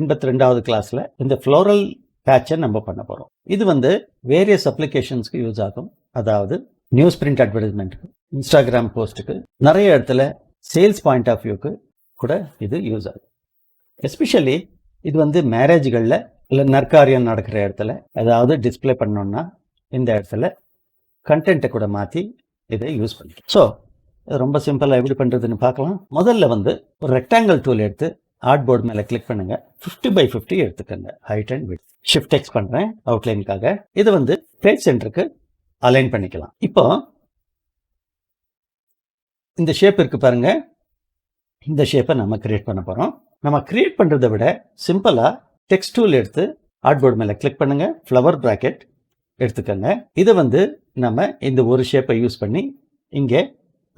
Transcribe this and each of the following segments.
82வது கிளாஸில் இந்த ஃப்ளோரல் பேட்சை நம்ம பண்ண போகிறோம். இது வந்து வேரியஸ் அப்ளிகேஷன்ஸ்க்கு யூஸ் ஆகும். அதாவது நியூஸ் பிரிண்ட் அட்வர்டைஸ்மெண்ட்டுக்கு, இன்ஸ்டாகிராம் போஸ்ட்டுக்கு, நிறைய இடத்துல சேல்ஸ் பாயிண்ட் ஆஃப் வியூக்கு கூட இது யூஸ் ஆகும். எஸ்பெஷலி இது வந்து மேரேஜ்களில் இல்லை நற்காரியம் நடக்கிற இடத்துல ஏதாவது டிஸ்பிளே பண்ணோன்னா இந்த இடத்துல கண்டென்ட்டை கூட மாற்றி இதை யூஸ் பண்ணிக்கலாம். ஸோ ரொம்ப சிம்பிளாக எப்படி பண்ணுறதுன்னு பார்க்கலாம். முதல்ல வந்து ஒரு ரெக்டாங்கிள் டூல் எடுத்து ஆர்ட் போர்டு மேலே கிளிக் பண்ணுங்க. 50x50 எடுத்துக்கோங்க, height and width. Shift X பண்ணுறேன் அவுட்லைனுக்காக. இது வந்து பேஜ் சென்டருக்கு அலைன் பண்ணிக்கலாம். இப்போ இந்த ஷேப் இருக்கு பாருங்க, இந்த ஷேப்பை நம்ம கிரியேட் பண்ண போகிறோம். நம்ம கிரியேட் பண்ணுறதை விட சிம்பிளாக டெக்ஸ்ட் டூல் எடுத்து ஆர்ட் போர்டு மேலே கிளிக் பண்ணுங்க, ஃப்ளவர் ப்ராக்கெட் எடுத்துக்கோங்க. இதை வந்து நம்ம இந்த ஒரு ஷேப்பை யூஸ் பண்ணி இங்கே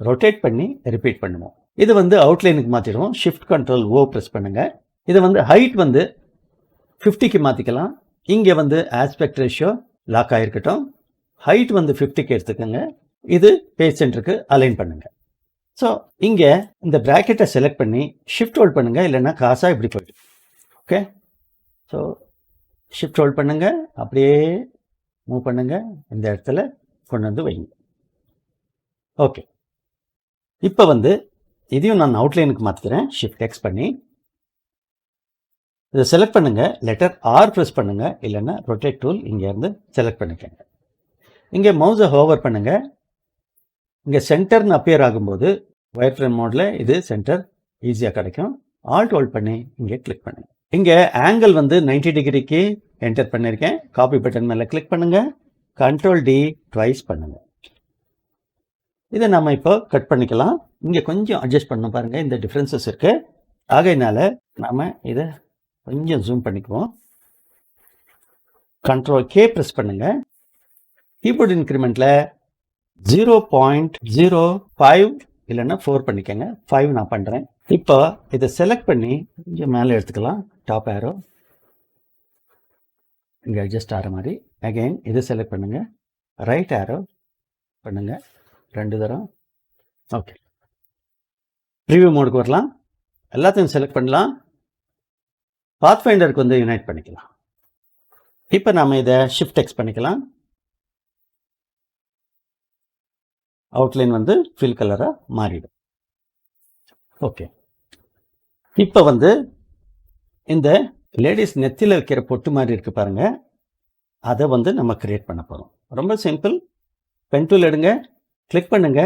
ரொட்டேட் பண்ணி ரிப்பீட் பண்ணுவோம். இது வந்து அவுட்லைனுக்கு மாற்றிடுவோம். ஷிஃப்ட் கண்ட்ரோல் ஓ ப்ரெஸ் பண்ணுங்க. இதை வந்து ஹைட் வந்து 50க்கு மாற்றிக்கலாம். இங்கே வந்து ஆஸ்பெக்ட் ரேஷியோ லாக் ஆகிருக்கட்டும். ஹைட் வந்து 50க்கு எடுத்துக்கோங்க. இது பேஜ் சென்டருக்கு அலைன் பண்ணுங்க. ஸோ இங்கே இந்த ப்ராக்கெட்டை செலக்ட் பண்ணி ஷிஃப்ட் ஹோல்ட் பண்ணுங்க, இல்லைன்னா காசாக இப்படி போய்ட்டு. ஓகே, ஸோ ஷிஃப்ட் ஹோல்ட் பண்ணுங்க, அப்படியே மூவ் பண்ணுங்க, இந்த இடத்துல கொண்டு வந்து வைங்க. ஓகே, இப்போ வந்து இதையும் நான் அவுட்லைனுக்கு மாற்றிக்கிறேன். ஷிஃப்ட் எக்ஸ் பண்ணி இதை செலக்ட் பண்ணுங்க, லெட்டர் ஆர் ப்ரெஸ் பண்ணுங்க, இல்லைன்னா ரொட்டேட் டூல் இங்கேருந்து செலக்ட் பண்ணிக்கோங்க. இங்கே மவுஸை ஹோவர் பண்ணுங்க. இங்கே சென்டர்னு அப்பியர் ஆகும்போது ஒயர் ஃப்ரேம் மோடில் இது சென்டர் ஈஸியாக கிடைக்கும். ஆல்ட் ஹோல்ட் பண்ணி இங்கே கிளிக் பண்ணுங்க. இங்கே ஆங்கிள் வந்து 90 டிகிரிக்கு என்டர் பண்ணியிருக்கேன். காப்பி பட்டன் மேலே கிளிக் பண்ணுங்க, கண்ட்ரோல் டி ட்வைஸ் பண்ணுங்க. இதை நம்ம இப்போ கட் பண்ணிக்கலாம். இங்கே கொஞ்சம் அட்ஜஸ்ட் பண்ண பாருங்க, இந்த டிஃப்ரென்சஸ் இருக்கு. ஆகையினால நம்ம இதை கொஞ்சம் ஜூம் பண்ணிக்குவோம். கண்ட்ரோல் கே ப்ரெஸ் பண்ணுங்க. கீபோர்ட் இன்க்ரிமெண்ட்ல 0.05 இல்லைன்னா 4 பண்ணிக்கோங்க. 5 நான் பண்ணுறேன். இப்போ இதை செலக்ட் பண்ணி கொஞ்சம் மேலே எடுத்துக்கலாம். டாப் ஆரோ இங்கே அட்ஜஸ்ட் ஆகிற மாதிரி. அகெயின் இதை செலக்ட் பண்ணுங்க, ரைட் ஆரோ பண்ணுங்க 2 தரம். ஓகே, ப்ரீவியூ மோடுக்கு வரலாம். எல்லாத்தையும் செலக்ட் பண்ணலாம். பாத் ஃபைண்டருக்கு வந்து யுனைட் பண்ணிக்கலாம். இப்போ நம்ம இதை ஷிஃப்ட் எக்ஸ் பண்ணிக்கலாம். அவுட்லைன் வந்து ஃபில் கலராக மாறிடும். ஓகே, இப்போ வந்து இந்த லேடிஸ் நெத்தியில் வைக்கிற பொட்டு மாதிரி இருக்குது பாருங்க, அதை வந்து நம்ம கிரியேட் பண்ண போகிறோம். ரொம்ப சிம்பிள். பென் டூல் எடுங்க, கிளிக் பண்ணுங்க,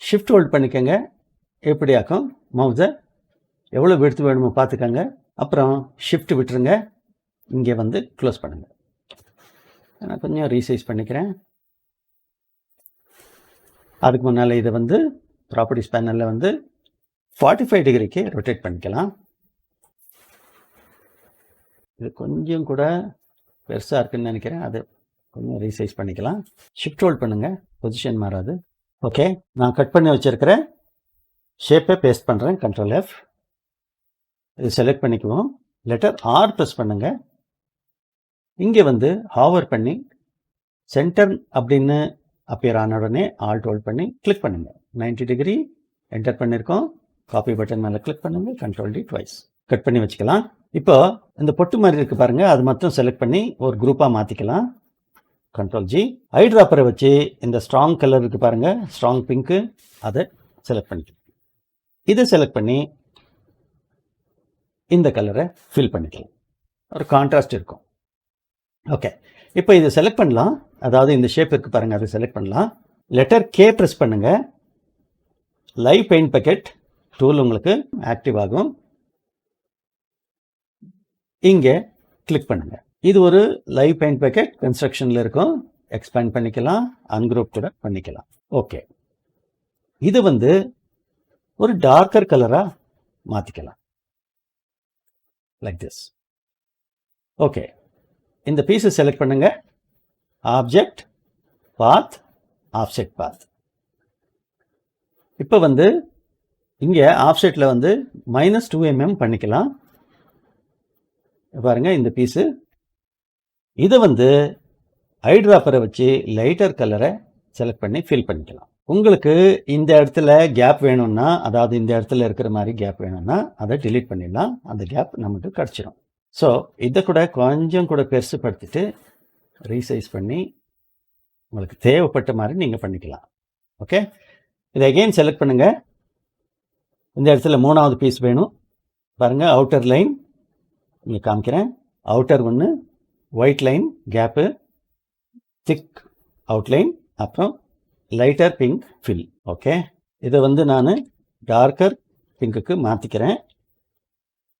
ஷிஃப்ட் ஹோல்ட் பண்ணிக்கோங்க. எப்படியாக்கும் மவுஸை எவ்வளோ விடுத்து வேணுமோ பார்த்துக்கோங்க. அப்புறம் ஷிஃப்ட் விட்டுருங்க, இங்கே வந்து க்ளோஸ் பண்ணுங்கள். நான் கொஞ்சம் ரீசைஸ் பண்ணிக்கிறேன். அதுக்கு முன்னால் இதை வந்து ப்ராப்பர்ட்டிஸ் பேனலில் வந்து 45 டிகிரிக்கு ரொட்டேட் பண்ணிக்கலாம். இது கொஞ்சம் கூட பெருசாக இருக்குன்னு நினைக்கிறேன், அது கொஞ்சம் ரீசைஸ் பண்ணிக்கலாம். ஷிஃப்ட் ஹோல்ட் பண்ணுங்கள், பொசிஷன் மாறாது. ஓகே, நான் கட் பண்ணி வச்சுருக்கிறேன் ஷேப்பை பேஸ்ட் பண்ணுறேன். கண்ட்ரோல் எஃப், இது செலக்ட் பண்ணிக்குவோம். லெட்டர் ஆர் ப்ரெஸ் பண்ணுங்கள். இங்கே வந்து ஹாவர் பண்ணி சென்டர் அப்படின்னு அப்பியர் ஆன உடனே ஆல்ட் ஹோல்ட் பண்ணி கிளிக் பண்ணுங்க. 90 டிகிரி என்டர் பண்ணியிருக்கோம். காப்பி பட்டன் மேலே கிளிக் பண்ணுங்க, கண்ட்ரோல் டி ட்வைஸ். கட் பண்ணி வச்சுக்கலாம். இப்போ இந்த பொட்டு மாதிரி இருக்கு பாருங்க, அது மட்டும் செலக்ட் பண்ணி ஒரு குரூப்பாக மாற்றிக்கலாம். Control G. ஐ ட்ராப்பரை வச்சு இந்த ஸ்ட்ராங் கலர் இருக்கு பாருங்க, ஸ்ட்ராங் பிங்க்கு, அதை செலக்ட் பண்ணிக்கலாம். இதை செலக்ட் பண்ணி இந்த கலரை ஃபில் பண்ணிக்கலாம். ஒரு கான்ட்ராஸ்ட் இருக்கும். ஓகே, இப்போ இதை செலக்ட் பண்ணலாம். அதாவது இந்த ஷேப் இருக்கு பாருங்க, அதை செலக்ட் பண்ணலாம். லெட்டர் கே ப்ரெஸ் பண்ணுங்க. லைவ் பெயிண்ட் பக்கெட் டூல் உங்களுக்கு ஆக்டிவ் ஆகும். இங்கே கிளிக் பண்ணுங்க. இது ஒரு லைவ் பெயிண்ட் பக்கெட் கன்ஸ்ட்ரக்ஷனில் இருக்கும். எக்ஸ்பேண்ட் பண்ணிக்கலாம், அன்குரூப் கூட பண்ணிக்கலாம். ஓகே, இது வந்து ஒரு டார்க்கர் கலராக மாற்றிக்கலாம், லைக் திஸ். ஓகே, இந்த பீஸை செலக்ட் பண்ணுங்க. ஆப்ஜெக்ட், பாத், ஆஃப்செட் பாத். இப்போ வந்து இங்கே ஆஃப்செட்டில் வந்து -2 mm பண்ணிக்கலாம். பாருங்க இந்த பீஸு. இதை வந்து ஐ ட்ராப்பரை வச்சு லைட்டர் கலரை செலக்ட் பண்ணி ஃபில் பண்ணிக்கலாம். உங்களுக்கு இந்த இடத்துல கேப் வேணும்னா, அதாவது இந்த இடத்துல இருக்கிற மாதிரி கேப் வேணும்னா அதை delete பண்ணிடலாம். அந்த கேப் நமக்கு கிடச்சிடும். ஸோ இதை கூட கொஞ்சம் கூட பெருசுப்படுத்திட்டு ரீசைஸ் பண்ணி உங்களுக்கு தேவைப்பட்ட மாதிரி நீங்கள் பண்ணிக்கலாம். ஓகே, இதை அகெயின் செலக்ட் பண்ணுங்கள். இந்த இடத்துல 3வது பீஸ் வேணும் பாருங்கள். அவுட்டர் லைன் இங்கே காமிக்கிறேன். அவுட்டர் ஒன்று, ஒயிட் லைன் கேப்பு, திக் அவுட்லைன், அப்புறம் லைட்டர் பிங்க் ஃபில். ஓகே, இதை நான் டார்க்கர் பிங்க்குக்கு மாற்றிக்கிறேன்.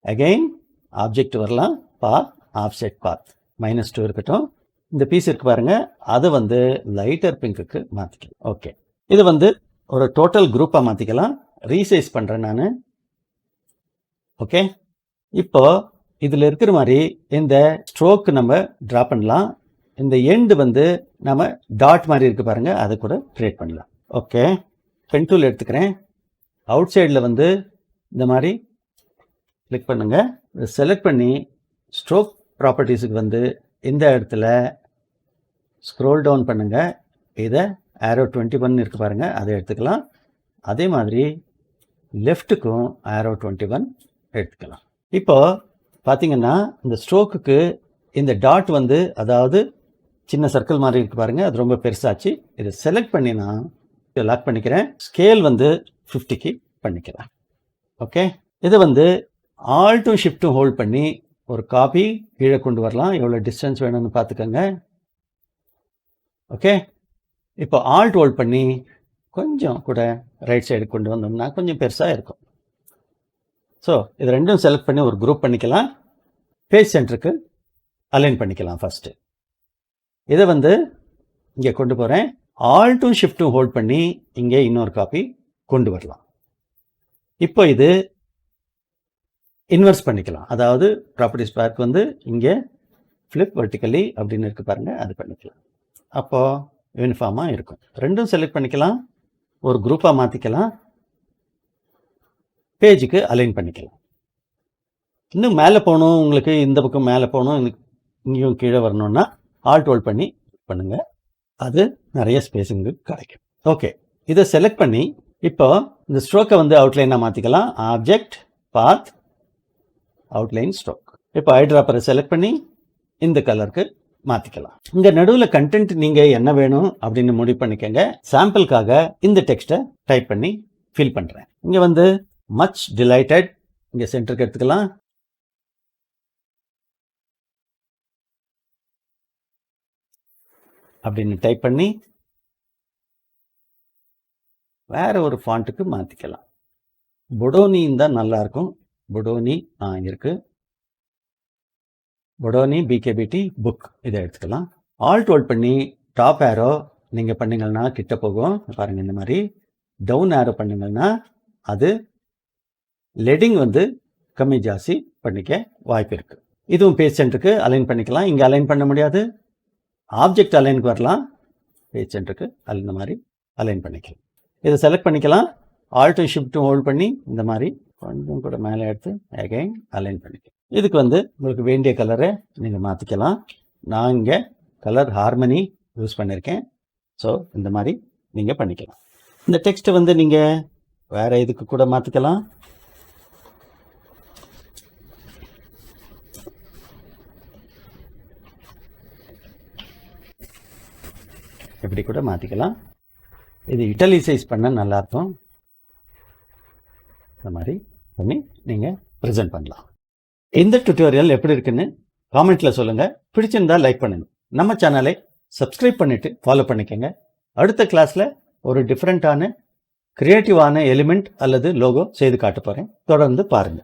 அகெயின் ஆப்ஜெக்ட் வரலாம், பாத், ஆஃப்செட் பாத் -2 இருக்கட்டும். இந்த பீஸ் இருக்கு பாருங்கள், அதை லைட்டர் பிங்க்குக்கு மாற்றிக்கலாம். ஓகே, இது ஒரு டோட்டல் குரூப்பாக மாற்றிக்கலாம். ரீசைஸ் பண்ணுறேன் நான். ஓகே, இப்போ இதில் இருக்கிற மாதிரி இந்த ஸ்ட்ரோக்கு நம்ம ட்ரா பண்ணலாம். இந்த எண்டு நம்ம டாட் மாதிரி இருக்குது பாருங்கள், அதை கூட க்ரியேட் பண்ணலாம். ஓகே, பென் டூல் எடுத்துக்கிறேன். அவுட் சைடில் இந்த மாதிரி கிளிக் பண்ணுங்கள். இதை செலக்ட் பண்ணி ஸ்ட்ரோக் ப்ராப்பர்ட்டிஸுக்கு இந்த இடத்துல ஸ்க்ரோல் டவுன் பண்ணுங்கள். இதை ஆரோ 21 இருக்குது பாருங்கள், அதை எடுத்துக்கலாம். அதே மாதிரி லெஃப்ட்டுக்கும் ஆரோ 21 எடுத்துக்கலாம். இப்போ பார்த்தீங்கன்னா இந்த ஸ்ட்ரோக்குக்கு இந்த டாட் அதாவது சின்ன சர்க்கிள் மாதிரி இருக்குது பாருங்கள், அது ரொம்ப பெருசாச்சு. இதை செலக்ட் பண்ணி நான் இதை லாக் பண்ணிக்கிறேன். ஸ்கேல் 50க்கு பண்ணிக்கிறேன். ஓகே, இதை ஆல்ட்டும் ஷிஃப்ட்டும் ஹோல்ட் பண்ணி ஒரு காப்பி கீழே கொண்டு வரலாம். எவ்வளோ டிஸ்டன்ஸ் வேணும்னு பார்த்துக்கோங்க. ஓகே, இப்போ ஆல்ட் ஹோல்ட் பண்ணி கொஞ்சம் கூட ரைட் சைடு கொண்டு வந்தோம்னா கொஞ்சம் பெருசாக இருக்கும். ஸோ இது ரெண்டும் செலக்ட் பண்ணி ஒரு குரூப் பண்ணிக்கலாம். பேஜ் சென்டருக்கு அலைன் பண்ணிக்கலாம். ஃபஸ்ட்டு இதை இங்கே கொண்டு போகிறேன். ஆல்ட்டும் ஷிஃப்ட்டும் ஹோல்ட் பண்ணி இங்கே இன்னொரு காப்பி கொண்டு வரலாம். இப்போ இது இன்வெர்ஸ் பண்ணிக்கலாம். அதாவது ப்ராப்பர்ட்டிஸ் பேக் இங்கே ஃப்ளிப் வெர்டிக்கலி அப்படின்னு இருக்குது பாருங்கள், அது பண்ணிக்கலாம். அப்போது யூனிஃபார்மாக இருக்கும். ரெண்டும் செலக்ட் பண்ணிக்கலாம், ஒரு குரூப்பாக மாற்றிக்கலாம், பேஜுக்கு அலைன் பண்ணிக்கலாம். இன்னும் மேலே போகணும், உங்களுக்கு இந்த பக்கம் மேலே போகணும், இங்கேயும் கீழே வரணும்னா ஆல்ட் ஹோல்ட் பண்ணி பண்ணுங்கள், அது நிறைய ஸ்பேஸிங்கு கிடைக்கும். ஓகே, இதை செலக்ட் பண்ணி இப்போ இந்த ஸ்ட்ரோக்கை அவுட்லைனாக மாற்றிக்கலாம். ஆப்ஜெக்ட், பாத், அவுட்லைன், ஸ்ட்ரோக். இப்போ ஐட்ராப்பரை செலக்ட் பண்ணி இந்த கலருக்கு மாற்றிக்கலாம். இங்கே நடுவில் கண்டென்ட் நீங்கள் என்ன வேணும் அப்படின்னு முடிவு பண்ணிக்கங்க. சாம்பிளுக்காக இந்த டெக்ஸ்ட்டை டைப் பண்ணி ஃபில் பண்ணுறேன். இங்கே மச் டிலைட்டட் இங்கே சென்டருக்கு எடுத்துக்கலாம். அப்படின்னு டைப் பண்ணி வேற ஒரு ஃபாண்ட்டுக்கு மாற்றிக்கலாம். பொடோனின்னு தான் நல்லாயிருக்கும். பொடோனி இருக்கு. பொடோனி பிகேபிடி புக் இதை எடுத்துக்கலாம். ஆல்ட் ஹோல்ட் பண்ணி டாப் ஆரோ நீங்கள் பண்ணிங்கன்னா கிட்ட போகும் பாருங்கள். இந்த மாதிரி டவுன் ஆரோ பண்ணிங்கன்னா அது லெட்டிங் கம்மி ஜாஸ்தி பண்ணிக்க வாய்ப்பு இருக்குது. இதுவும் பேஜ் சென்டருக்கு அலைன் பண்ணிக்கலாம். இங்கே அலைன் பண்ண முடியாது, ஆப்ஜெக்ட் அலைனுக்கு வரலாம். பேஜ் சென்டருக்கு இந்த மாதிரி அலைன் பண்ணிக்கலாம். இதை செலக்ட் பண்ணிக்கலாம். ஆல்ட்டும் ஷிஃப்ட்டும் ஹோல்ட் பண்ணி இந்த மாதிரி கொஞ்சம் கூட மேலே எடுத்து அகைன் அலைன் பண்ணிக்கலாம். இதுக்கு உங்களுக்கு வேண்டிய கலரை நீங்கள் மாற்றிக்கலாம். நான் இங்கே கலர் ஹார்மனி யூஸ் பண்ணியிருக்கேன். ஸோ இந்த மாதிரி நீங்கள் பண்ணிக்கலாம். இந்த டெக்ஸ்ட்டை நீங்கள் வேறு இதுக்கு கூட மாற்றிக்கலாம். இப்படி கூட மாற்றிக்கலாம். இது இட்டலிசைஸ் பண்ண நல்லாயிருக்கும். இந்த மாதிரி பண்ணி நீங்கள் ப்ரெசென்ட் பண்ணலாம். இந்த டுட்டோரியல் எப்படி இருக்குன்னு காமெண்ட்டில் சொல்லுங்கள். பிடிச்சிருந்தா லைக் பண்ணுங்கள். நம்ம சேனலை சப்ஸ்கிரைப் பண்ணிவிட்டு ஃபாலோ பண்ணிக்கோங்க. அடுத்த கிளாஸில் ஒரு டிஃப்ரெண்ட்டான க்ரியேட்டிவான எலிமெண்ட் அல்லது லோகோ செய்து காட்ட போகிறேன். தொடர்ந்து பாருங்கள்.